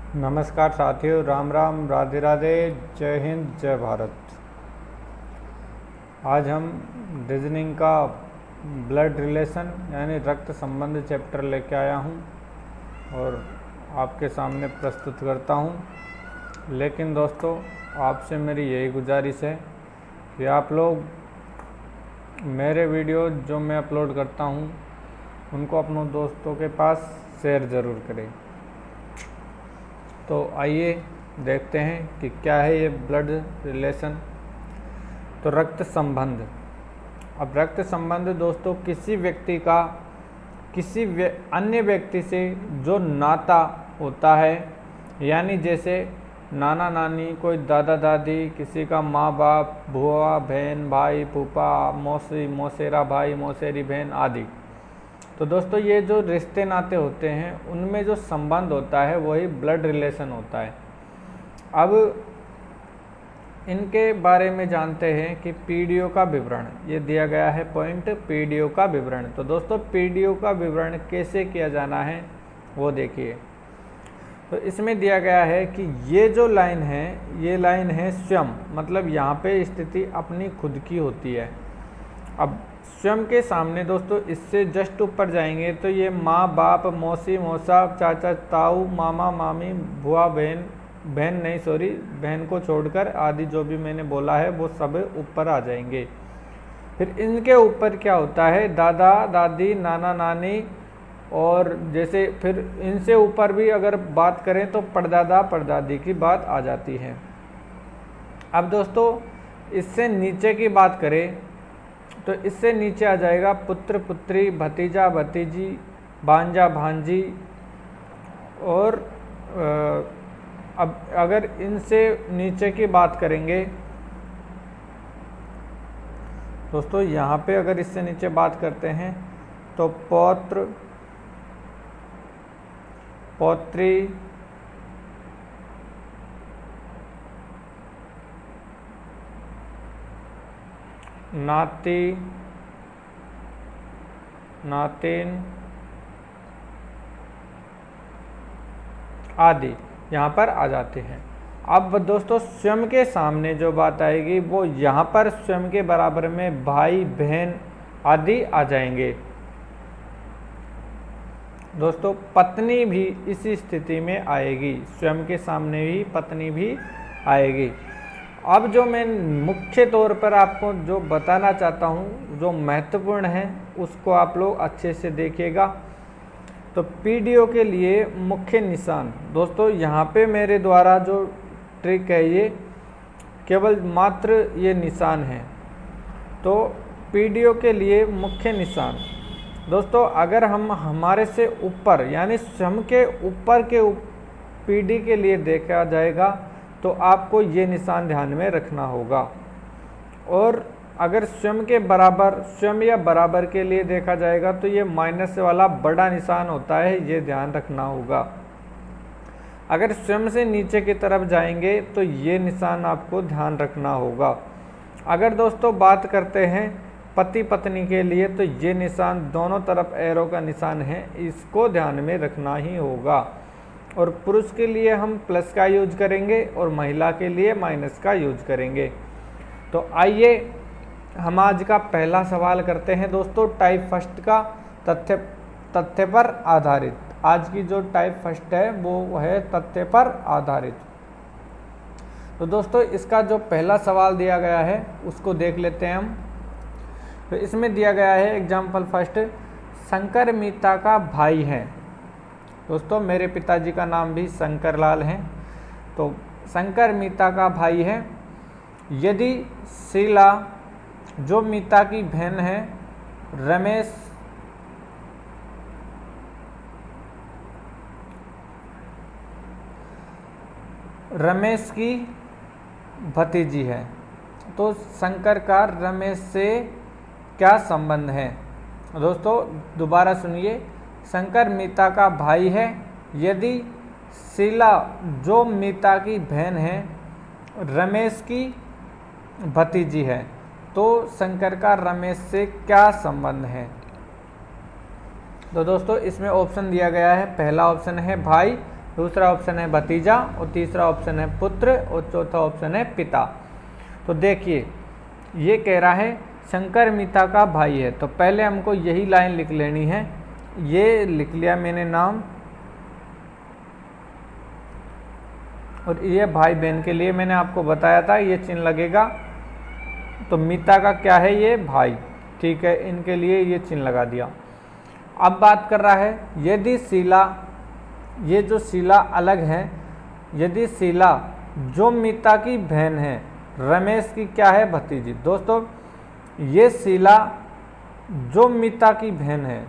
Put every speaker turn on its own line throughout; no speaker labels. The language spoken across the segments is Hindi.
नमस्कार साथियों, राम राम, राधे राधे, जय हिंद, जय भारत। आज हम रीजनिंग का ब्लड रिलेशन यानी रक्त संबंध चैप्टर लेके आया हूँ और आपके सामने प्रस्तुत करता हूँ। लेकिन दोस्तों, आपसे मेरी यही गुजारिश है कि आप लोग मेरे वीडियो जो मैं अपलोड करता हूँ उनको अपनों दोस्तों के पास शेयर ज़रूर करें। तो आइए देखते हैं कि क्या है ये ब्लड रिलेशन। तो रक्त संबंध। अब रक्त संबंध दोस्तों किसी व्यक्ति का किसी अन्य व्यक्ति से जो नाता होता है, यानी जैसे नाना नानी, कोई दादा दादी, किसी का माँ बाप, बुआ बहन, भाई फूफा, मौसी मौसेरा भाई, मौसेरी बहन आदि। तो दोस्तों ये जो रिश्ते नाते होते हैं उनमें जो संबंध होता है वही ब्लड रिलेशन होता है। अब इनके बारे में जानते हैं कि पीडीओ का विवरण, ये दिया गया है पॉइंट, पीडीओ का विवरण। तो दोस्तों पीडीओ का विवरण कैसे किया जाना है वो देखिए। तो इसमें दिया गया है कि ये जो लाइन है ये लाइन है स्वयं, मतलब यहाँ पे स्थिति अपनी खुद की होती है। अब स्वयं के सामने दोस्तों इससे जस्ट ऊपर जाएंगे तो ये माँ बाप, मौसी मौसा, चाचा ताऊ, मामा मामी, बुआ बहन, बहन को छोड़कर आदि जो भी मैंने बोला है वो सब ऊपर आ जाएंगे। फिर इनके ऊपर क्या होता है, दादा दादी, नाना नानी, और जैसे फिर इनसे ऊपर भी अगर बात करें तो परदादा परदादी की बात आ जाती है। अब दोस्तों इससे नीचे की बात करें तो इससे नीचे आ जाएगा पुत्र पुत्री, भतीजा भतीजी, भांजा भांजी। और अब अगर इनसे नीचे की बात करेंगे दोस्तों, यहाँ पे अगर इससे नीचे बात करते हैं तो पौत्र पौत्री, नाती नातिन आदि यहाँ पर आ जाते हैं। अब दोस्तों स्वयं के सामने जो बात आएगी वो यहाँ पर स्वयं के बराबर में भाई बहन आदि आ जाएंगे। दोस्तों पत्नी भी इसी स्थिति में आएगी, स्वयं के सामने ही पत्नी भी आएगी। अब जो मैं मुख्य तौर पर आपको जो बताना चाहता हूँ, जो महत्वपूर्ण है, उसको आप लोग अच्छे से देखिएगा। तो पीडीओ के लिए मुख्य निशान दोस्तों, यहाँ पे मेरे द्वारा जो ट्रिक है ये केवल मात्र ये निशान है। तो पीडीओ के लिए मुख्य निशान दोस्तों, अगर हम हमारे से ऊपर यानी स्वयं के ऊपर के पीडी के लिए देखा जाएगा तो आपको ये निशान ध्यान में रखना होगा। और अगर स्वयं के बराबर, स्वयं या बराबर के लिए देखा जाएगा तो ये माइनस वाला बड़ा निशान होता है, ये ध्यान रखना होगा। अगर स्वयं से नीचे की तरफ जाएंगे तो ये निशान आपको ध्यान रखना होगा। अगर दोस्तों बात करते हैं पति पत्नी के लिए तो ये निशान दोनों तरफ एरो का निशान है, इसको ध्यान में रखना ही होगा। और पुरुष के लिए हम प्लस का यूज करेंगे और महिला के लिए माइनस का यूज करेंगे। तो आइए हम आज का पहला सवाल करते हैं दोस्तों, टाइप फर्स्ट का तथ्य पर आधारित। आज की जो टाइप फर्स्ट है वो है तथ्य पर आधारित। तो दोस्तों इसका जो पहला सवाल दिया गया है उसको देख लेते हैं हम। तो इसमें दिया गया है एग्जाम्पल फर्स्ट, शंकर मीता का भाई है। दोस्तों मेरे पिताजी का नाम भी शंकर लाल है। तो शंकर मीता का भाई है। यदि शीला जो मीता की बहन है रमेश की भतीजी है, तो शंकर का रमेश से क्या संबंध है। दोस्तों दोबारा सुनिए, शंकर मीता का भाई है। यदि शीला जो मीता की बहन है रमेश की भतीजी है तो शंकर का रमेश से क्या संबंध है। तो दोस्तों इसमें ऑप्शन दिया गया है, पहला ऑप्शन है भाई, दूसरा ऑप्शन है भतीजा और तीसरा ऑप्शन है पुत्र और चौथा ऑप्शन है पिता। तो देखिए ये कह रहा है शंकर मीता का भाई है, तो पहले हमको यही लाइन लिख लेनी है। ये लिख लिया मैंने नाम, और ये भाई बहन के लिए मैंने आपको बताया था ये चिन्ह लगेगा। तो मीता का क्या है, ये भाई, ठीक है, इनके लिए ये चिन्ह लगा दिया। अब बात कर रहा है यदि शीला, ये जो शीला अलग है, यदि शीला जो मीता की बहन है, रमेश की क्या है, भतीजी। दोस्तों ये शीला जो मीता की बहन है,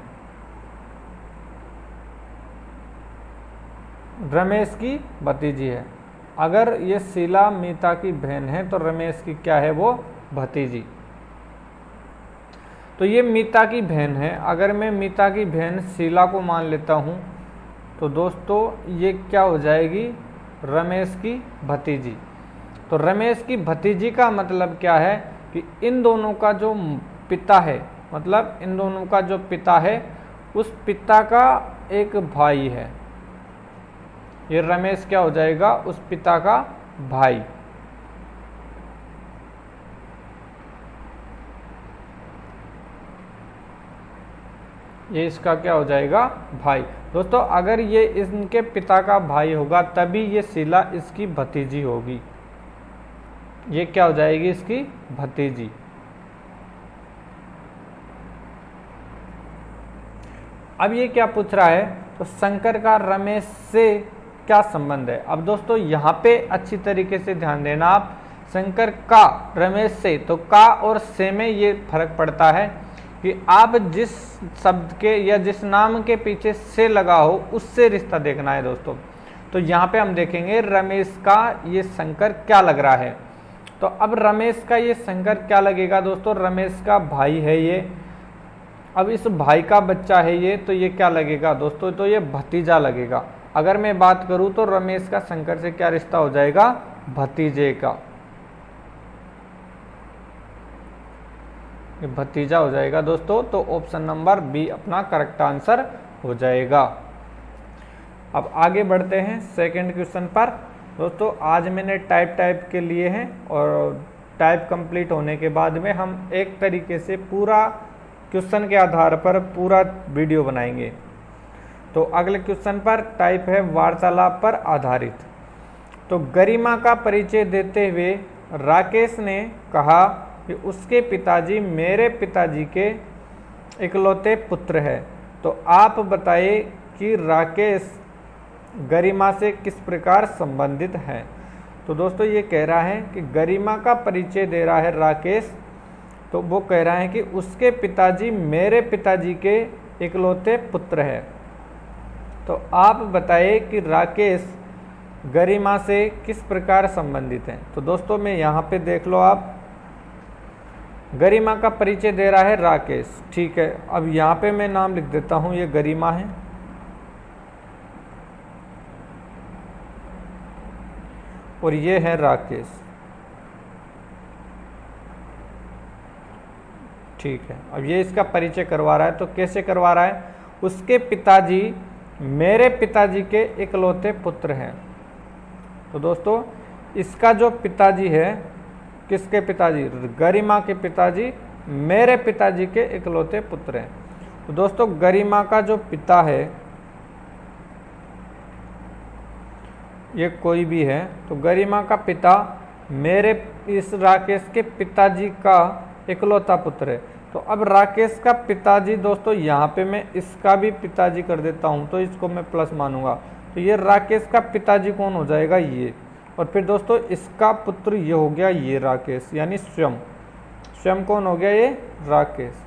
रमेश की भतीजी है। अगर ये शीला मीता की बहन है तो रमेश की क्या है, वो भतीजी। तो ये मीता की बहन है, अगर मैं मीता की बहन शीला को मान लेता हूँ तो दोस्तों ये क्या हो जाएगी, रमेश की भतीजी। तो रमेश की भतीजी का मतलब क्या है कि इन दोनों का जो पिता है, मतलब इन दोनों का जो पिता है उस पिता का एक भाई है। ये रमेश क्या हो जाएगा, उस पिता का भाई। ये इसका क्या हो जाएगा, भाई। दोस्तों अगर ये इनके पिता का भाई होगा तभी ये शीला इसकी भतीजी होगी। ये क्या हो जाएगी, इसकी भतीजी। अब ये क्या पूछ रहा है, तो शंकर का रमेश से क्या संबंध है। अब दोस्तों यहाँ पे अच्छी तरीके से ध्यान देना आप, शंकर का रमेश से, तो का और से में ये फर्क पड़ता है कि आप जिस शब्द के या जिस नाम के पीछे से लगा हो उससे रिश्ता देखना है दोस्तों। तो यहाँ पे हम देखेंगे रमेश का ये शंकर क्या लग रहा है। तो अब रमेश का ये शंकर क्या लगेगा दोस्तों, रमेश का भाई है ये। अब इस भाई का बच्चा है ये, तो ये क्या लगेगा दोस्तों, तो ये भतीजा लगेगा। अगर मैं बात करूं तो रमेश का शंकर से क्या रिश्ता हो जाएगा, भतीजे का, ये भतीजा हो जाएगा दोस्तों। तो ऑप्शन नंबर बी अपना करेक्ट आंसर हो जाएगा। अब आगे बढ़ते हैं सेकंड क्वेश्चन पर। दोस्तों आज मैंने टाइप के लिए हैं और टाइप कंप्लीट होने के बाद में हम एक तरीके से पूरा क्वेश्चन के आधार पर पूरा वीडियो बनाएंगे। तो अगले क्वेश्चन पर टाइप है वार्तालाप पर आधारित। तो गरिमा का परिचय देते हुए राकेश ने कहा कि उसके पिताजी मेरे पिताजी के इकलौते पुत्र है। तो आप बताइए कि राकेश गरिमा से किस प्रकार संबंधित है। तो दोस्तों ये कह रहा है कि गरिमा का परिचय दे रहा है राकेश, तो वो कह रहा है कि उसके पिताजी मेरे पिताजी के इकलौते पुत्र है। तो आप बताइए कि राकेश गरिमा से किस प्रकार संबंधित है। तो दोस्तों मैं यहाँ पे देख लो आप, गरिमा का परिचय दे रहा है राकेश, ठीक है। अब यहाँ पे मैं नाम लिख देता हूँ, ये गरिमा है और ये है राकेश, ठीक है। अब ये इसका परिचय करवा रहा है, तो कैसे करवा रहा है, उसके पिताजी मेरे पिताजी के इकलौते पुत्र हैं। तो दोस्तों इसका जो पिताजी है, किसके पिताजी, गरिमा के पिताजी मेरे पिताजी के इकलौते पुत्र हैं। तो दोस्तों गरिमा का जो पिता है ये कोई भी है, तो गरिमा का पिता मेरे इस राकेश के पिताजी का इकलौता पुत्र है। तो अब राकेश का पिताजी दोस्तों यहाँ पे मैं इसका भी पिताजी कर देता हूँ, तो इसको मैं प्लस मानूंगा। तो ये राकेश का पिताजी कौन हो जाएगा, ये। और फिर दोस्तों इसका पुत्र ये हो गया, ये राकेश, यानी स्वयं। स्वयं कौन हो गया, ये राकेश।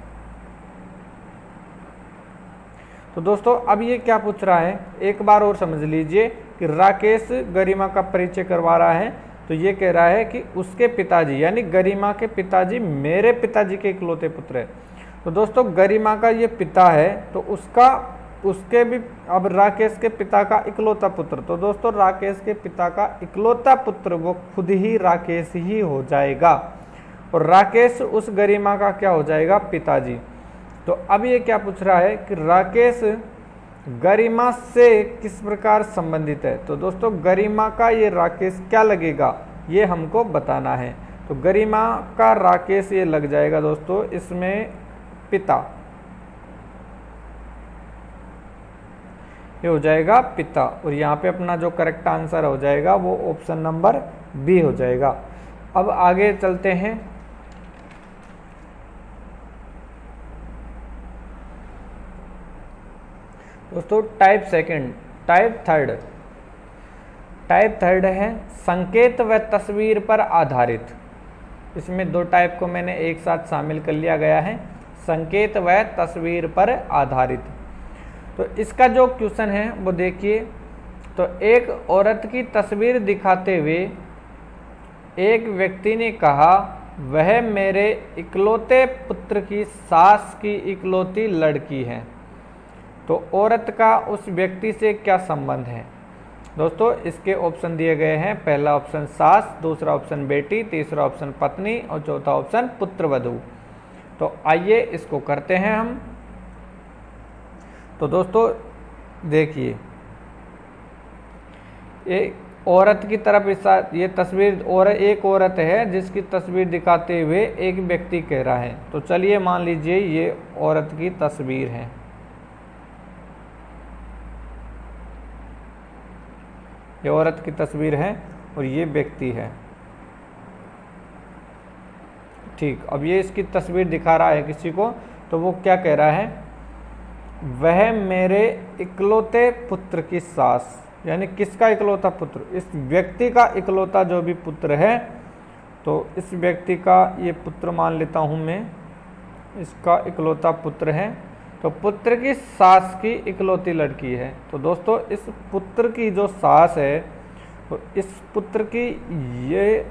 तो दोस्तों अब ये क्या पूछ रहा है, एक बार और समझ लीजिए कि राकेश गरिमा का परिचय करवा रहा है। तो ये कह रहा है कि उसके पिताजी यानी गरिमा के पिताजी मेरे पिताजी के इकलौते पुत्र है। तो दोस्तों गरिमा का ये पिता है, तो उसके भी अब राकेश के पिता का इकलौता पुत्र, तो दोस्तों राकेश के पिता का इकलौता पुत्र वो खुद ही राकेश ही हो जाएगा। और राकेश उस गरिमा का क्या हो जाएगा, पिताजी। तो अब ये क्या पूछ रहा है कि राकेश गरिमा से किस प्रकार संबंधित है। तो दोस्तों गरिमा का ये राकेश क्या लगेगा, ये हमको बताना है। तो गरिमा का राकेश ये लग जाएगा दोस्तों इसमें पिता, ये हो जाएगा पिता। और यहाँ पे अपना जो करेक्ट आंसर हो जाएगा वो ऑप्शन नंबर बी हो जाएगा। अब आगे चलते हैं। दोस्तों टाइप सेकंड, टाइप थर्ड है संकेत व तस्वीर पर आधारित। इसमें दो टाइप को मैंने एक साथ शामिल कर लिया गया है, संकेत व तस्वीर पर आधारित। तो इसका जो क्वेश्चन है वो देखिए। तो एक औरत की तस्वीर दिखाते हुए एक व्यक्ति ने कहा, वह मेरे इकलौते पुत्र की सास की इकलौती लड़की है। तो औरत का उस व्यक्ति से क्या संबंध है। दोस्तों इसके ऑप्शन दिए गए हैं। पहला ऑप्शन सास, दूसरा ऑप्शन बेटी, तीसरा ऑप्शन पत्नी और चौथा ऑप्शन पुत्रवधू। तो आइए इसको करते हैं हम। तो दोस्तों देखिए, एक औरत की तरफ ये तस्वीर, और एक औरत है जिसकी तस्वीर दिखाते हुए एक व्यक्ति कह रहा है। तो चलिए मान लीजिए ये औरत की तस्वीर है। ये औरत की तस्वीर है और ये व्यक्ति है। ठीक, अब ये इसकी तस्वीर दिखा रहा है किसी को। तो वो क्या कह रहा है, वह मेरे इकलौते पुत्र की सास, यानी किसका इकलौता पुत्र, इस व्यक्ति का इकलौता जो भी पुत्र है। तो इस व्यक्ति का ये पुत्र मान लेता हूँ मैं, इसका इकलौता पुत्र है। तो पुत्र की सास की इकलौती लड़की है। तो दोस्तों इस पुत्र की जो सास है, तो इस पुत्र की ये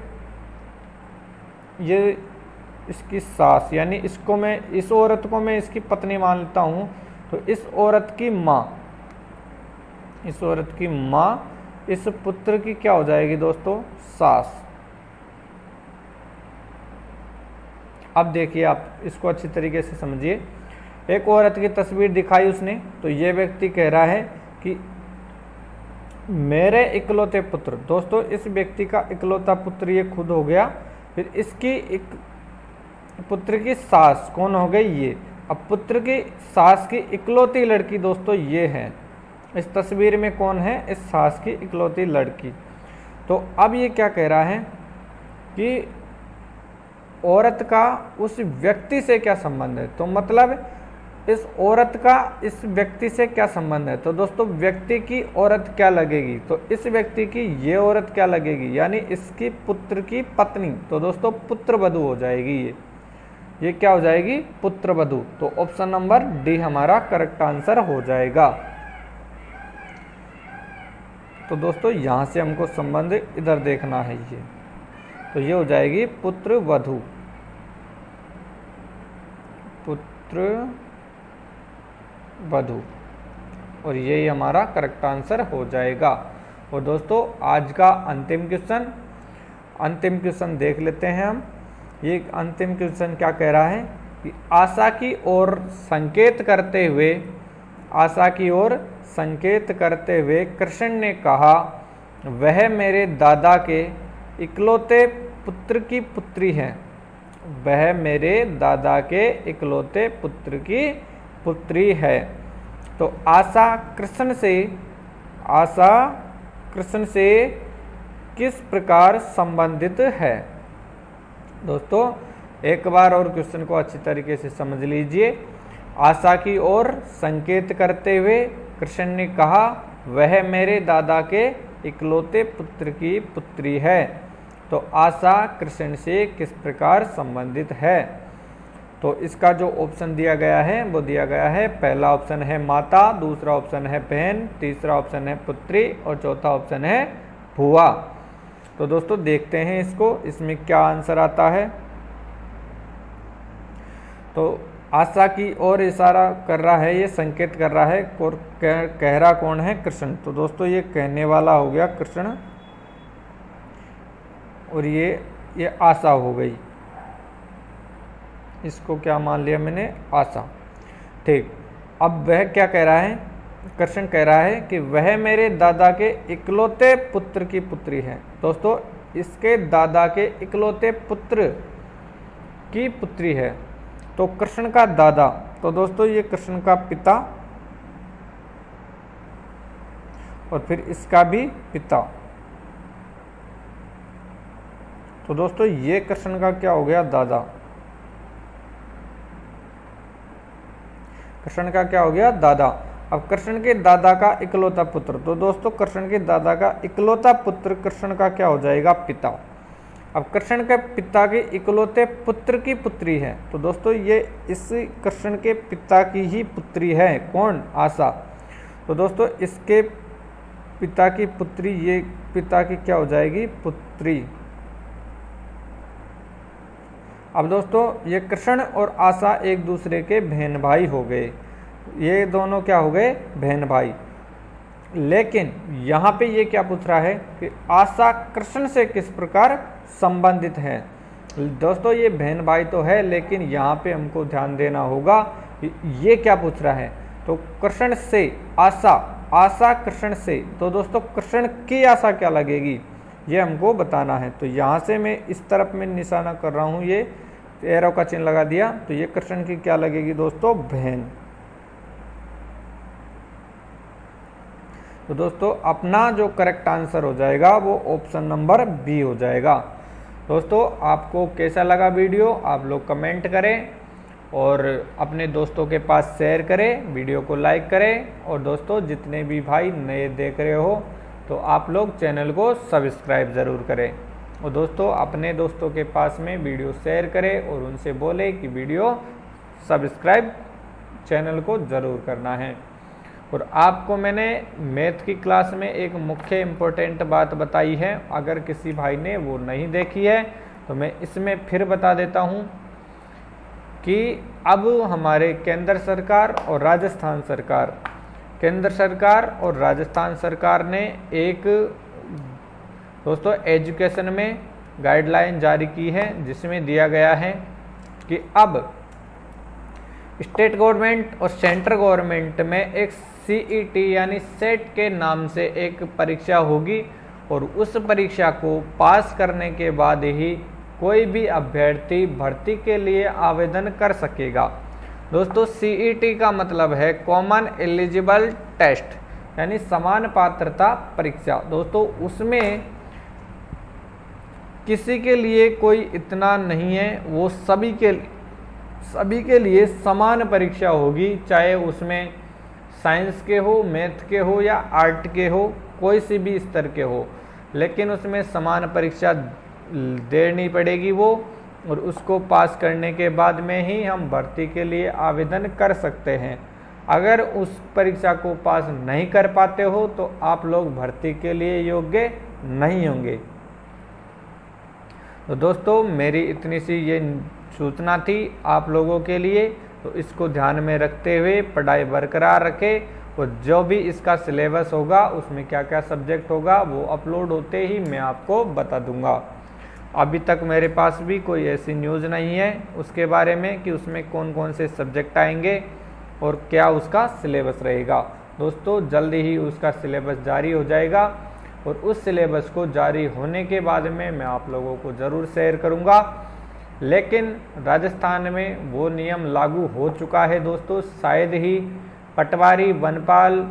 इसकी सास, यानी इसको मैं, इस औरत को मैं इसकी पत्नी मान लेता हूँ। तो इस औरत की माँ, इस औरत की माँ इस पुत्र की क्या हो जाएगी दोस्तों, सास। अब देखिए आप इसको अच्छी तरीके से समझिए। एक औरत की तस्वीर दिखाई उसने, तो ये व्यक्ति कह रहा है कि मेरे इकलौते पुत्र। दोस्तों इस व्यक्ति का इकलौता पुत्र ये खुद हो गया। फिर इसकी एक पुत्र की सास कौन हो गई, ये। अब पुत्र की सास की इकलौती लड़की दोस्तों ये है। इस तस्वीर में कौन है, इस सास की इकलौती लड़की। तो अब ये क्या कह रहा है कि औरत का उस व्यक्ति से क्या संबंध है। तो मतलब इस औरत का इस व्यक्ति से क्या संबंध है। तो दोस्तों व्यक्ति की औरत क्या लगेगी, तो इस व्यक्ति की ये औरत क्या लगेगी, यानी इसकी पुत्र की पत्नी। तो दोस्तों पुत्रवधू हो जाएगी ये क्या हो जाएगी, पुत्रवधू। तो ऑप्शन नंबर डी हमारा करेक्ट आंसर हो जाएगा। तो दोस्तों यहां से हमको संबंध इधर देखना है ये, तो ये हो जाएगी पुत्रवधू, पुत्रवधू, और यही हमारा करेक्ट आंसर हो जाएगा। और दोस्तों आज का अंतिम क्वेश्चन देख लेते हैं हम। ये अंतिम क्वेश्चन क्या कह रहा है कि आशा की ओर संकेत करते हुए कृष्ण ने कहा, वह मेरे दादा के इकलौते पुत्र की पुत्री है। वह मेरे दादा के इकलौते पुत्र की पुत्री है। तो आशा कृष्ण से किस प्रकार संबंधित है। दोस्तों एक बार और क्वेश्चन को अच्छी तरीके से समझ लीजिए। आशा की ओर संकेत करते हुए कृष्ण ने कहा, वह मेरे दादा के इकलौते पुत्र की पुत्री है। तो आशा कृष्ण से किस प्रकार संबंधित है। तो इसका जो ऑप्शन दिया गया है वो दिया गया है, पहला ऑप्शन है माता, दूसरा ऑप्शन है बहन, तीसरा ऑप्शन है पुत्री और चौथा ऑप्शन है भुआ। तो दोस्तों देखते हैं इसको, इसमें क्या आंसर आता है। तो आशा की ओर इशारा कर रहा है, ये संकेत कर रहा है, और कह रहा कौन है, कृष्ण। तो दोस्तों ये कहने वाला हो गया कृष्ण, और ये आशा हो गई। इसको क्या मान लिया मैंने, आशा। ठीक, अब वह क्या कह रहा है कृष्ण कह रहा है कि वह मेरे दादा के इकलौते पुत्र की पुत्री है। दोस्तों इसके दादा के इकलौते पुत्र की पुत्री है। तो कृष्ण का दादा, तो दोस्तों ये कृष्ण का पिता और फिर इसका भी पिता। तो दोस्तों ये कृष्ण का क्या हो गया, दादा। कृष्ण का क्या हो गया, दादा। अब कृष्ण के दादा का इकलौता पुत्र, तो दोस्तों कृष्ण के दादा का इकलौता पुत्र कृष्ण का क्या हो जाएगा, पिता। अब कृष्ण के पिता के इकलौते पुत्र की पुत्री है, तो दोस्तों ये इस कृष्ण के पिता की ही पुत्री है। कौन, आशा। तो दोस्तों इसके पिता की पुत्री, ये पिता की क्या हो जाएगी, पुत्री। अब दोस्तों ये कृष्ण और आशा एक दूसरे के बहन भाई हो गए। ये दोनों क्या हो गए, बहन भाई। लेकिन यहाँ पे ये क्या पूछ रहा है कि आशा कृष्ण से किस प्रकार संबंधित है। दोस्तों ये बहन भाई तो है, लेकिन यहाँ पे हमको ध्यान देना होगा ये क्या पूछ रहा है। तो कृष्ण से आशा, आशा कृष्ण से, तो दोस्तों कृष्ण की आशा क्या लगेगी ये हमको बताना है। तो यहाँ से मैं इस तरफ में निशाना कर रहा हूँ, ये एरो का चिन्ह लगा दिया। तो ये कृष्ण की क्या लगेगी दोस्तों, बहन। तो दोस्तों अपना जो करेक्ट आंसर हो जाएगा वो ऑप्शन नंबर बी हो जाएगा। दोस्तों आपको कैसा लगा वीडियो, आप लोग कमेंट करें और अपने दोस्तों के पास शेयर करें, वीडियो को लाइक करें। और दोस्तों जितने भी भाई नए देख रहे हो तो आप लोग चैनल को सब्सक्राइब ज़रूर करें। और दोस्तों अपने दोस्तों के पास में वीडियो शेयर करें और उनसे बोले कि वीडियो सब्सक्राइब चैनल को ज़रूर करना है। और आपको मैंने मैथ की क्लास में एक मुख्य इम्पोर्टेंट बात बताई है, अगर किसी भाई ने वो नहीं देखी है तो मैं इसमें फिर बता देता हूँ कि अब हमारे केंद्र सरकार और राजस्थान सरकार, केंद्र सरकार और राजस्थान सरकार ने एक दोस्तों एजुकेशन में गाइडलाइन जारी की है, जिसमें दिया गया है कि अब स्टेट गवर्नमेंट और सेंट्रल गवर्नमेंट में एक CET यानी सेट के नाम से एक परीक्षा होगी और उस परीक्षा को पास करने के बाद ही कोई भी अभ्यर्थी भर्ती के लिए आवेदन कर सकेगा। दोस्तों CET का मतलब है कॉमन एलिजिबल टेस्ट, यानी समान पात्रता परीक्षा। दोस्तों उसमें किसी के लिए कोई इतना नहीं है, वो सभी के लिए समान परीक्षा होगी, चाहे उसमें साइंस के हो, मैथ के हो या आर्ट के हो, कोई सी भी स्तर के हो, लेकिन उसमें समान परीक्षा देनी पड़ेगी वो, और उसको पास करने के बाद में ही हम भर्ती के लिए आवेदन कर सकते हैं। अगर उस परीक्षा को पास नहीं कर पाते हो तो आप लोग भर्ती के लिए योग्य नहीं होंगे। तो दोस्तों मेरी इतनी सी ये सूचना थी आप लोगों के लिए, तो इसको ध्यान में रखते हुए पढ़ाई बरकरार रखें। और जो भी इसका सिलेबस होगा उसमें क्या क्या सब्जेक्ट होगा वो अपलोड होते ही मैं आपको बता दूंगा। अभी तक मेरे पास भी कोई ऐसी न्यूज़ नहीं है उसके बारे में कि उसमें कौन कौन से सब्जेक्ट आएंगे और क्या उसका सिलेबस रहेगा। दोस्तों जल्दी ही उसका सिलेबस जारी हो जाएगा और उस सिलेबस को जारी होने के बाद में मैं आप लोगों को ज़रूर शेयर करूंगा। लेकिन राजस्थान में वो नियम लागू हो चुका है दोस्तों, शायद ही पटवारी, वनपाल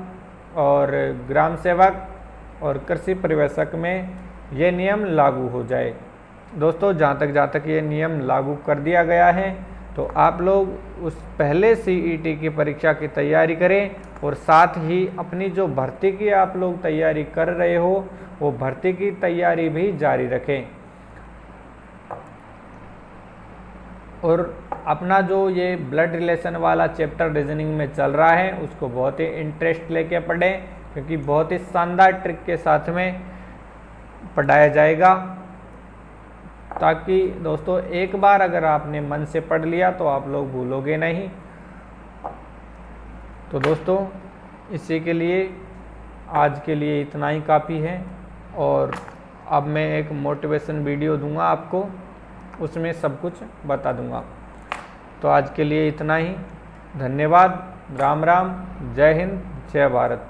और ग्राम सेवक और कृषि पर्यवेक्षक में ये नियम लागू हो जाए। दोस्तों जहाँ तक ये नियम लागू कर दिया गया है तो आप लोग उस पहले CET की परीक्षा की तैयारी करें और साथ ही अपनी जो भर्ती की आप लोग तैयारी कर रहे हो वो भर्ती की तैयारी भी जारी रखें। और अपना जो ये ब्लड रिलेशन वाला चैप्टर रीजनिंग में चल रहा है उसको बहुत ही इंटरेस्ट लेके पढ़ें, क्योंकि बहुत ही शानदार ट्रिक के साथ में पढ़ाया जाएगा, ताकि दोस्तों एक बार अगर आपने मन से पढ़ लिया तो आप लोग भूलोगे नहीं। तो दोस्तों इसी के लिए आज के लिए इतना ही काफ़ी है। और अब मैं एक मोटिवेशन वीडियो दूंगा आपको, उसमें सब कुछ बता दूंगा। तो आज के लिए इतना ही, धन्यवाद, राम राम, जय हिंद, जय भारत।